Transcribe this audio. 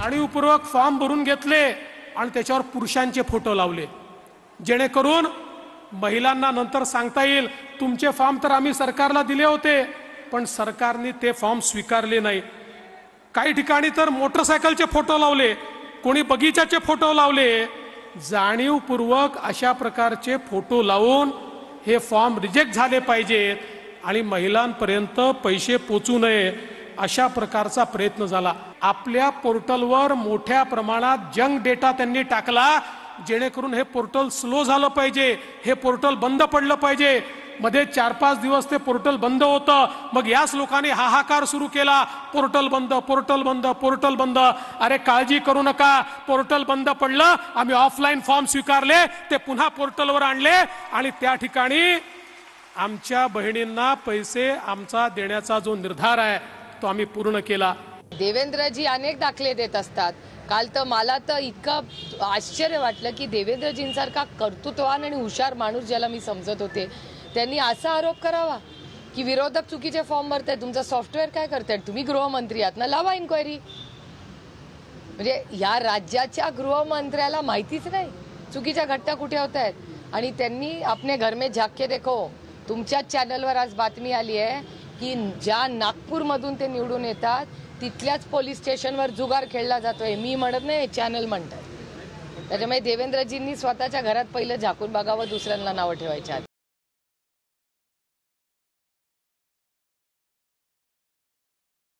जाणीवपूर्वक फॉर्म भरून घेतले आणि त्याच्यावर पुरुषांचे फोटो लावले, जेणेकरून महिलांना नंतर सांगता येईल तुमचे फॉर्म तर आम्ही सरकारला दिले होते पण सरकारने ते फॉर्म स्वीकारले नाही। काही ठिकाणी तर मोटरसायकलचे फोटो लावले, कोणी बगीचाचे फोटो लावले। जाणीवपूर्वक अशा प्रकारचे फोटो लावून हे फॉर्म रिजेक्ट झाले पाहिजेत आणि महिलांपर्यंत पैसे पोचू नये अशा प्रकारचा प्रयत्न झाला। आपल्या पोर्टलवर मोठ्या प्रमाणात जंक डेटा त्यांनी टाकला, जेणेकरून हे पोर्टल स्लो झालं पाहिजे, हे पोर्टल बंद पडलं पाहिजे। मध्ये 4-5 दिवस ते पोर्टल बंद होतं, मग याच लोकांनी हाहाकार सुरू केला, पोर्टल बंद, पोर्टल बंद, पोर्टल बंद। अरे काळजी करू नका, पोर्टल बंद पडलं, आम्ही ऑफलाईन फॉर्म स्वीकारले, ते पुन्हा पोर्टलवर आणले आणि त्या ठिकाणी आमच्या बहिणींना पैसे आमचा देण्याचा जो निर्धार आहे तो आम्ही पूर्ण केला। देवेंद्रजी अनेक दाखले देत असतात। काल तर मला तर इतकं आश्चर्य वाटलं की देवेंद्रजींसारखा कर्तृत्ववान आणि हुशार माणूस ज्याला मी समजत होते त्यांनी असा आरोप करावा की विरोधक चुकीचे फॉर्म भरतायत, तुमचं सॉफ्टवेअर काय करतायत, तुम्ही गृहमंत्री आहात ना, लावा इन्क्वायरी। म्हणजे या राज्याच्या गृहमंत्र्याला माहितीच नाही चुकीच्या घटना कुठे होत आहेत आणि त्यांनी अपने घर में झाके देखो, तुमच्या चॅनलवर आज बातमी आली आहे की ज्या नागपूरमधून ते निवडून येतात तिथल्याच पोलीस स्टेशनवर जुगार खेळला जातोय। मी म्हणत नाही, चॅनल म्हणतात। त्याच्यामुळे देवेंद्रजींनी स्वतःच्या घरात पहिलं झाकून बघावं, दुसऱ्यांना नावं ठेवायच्या आधी।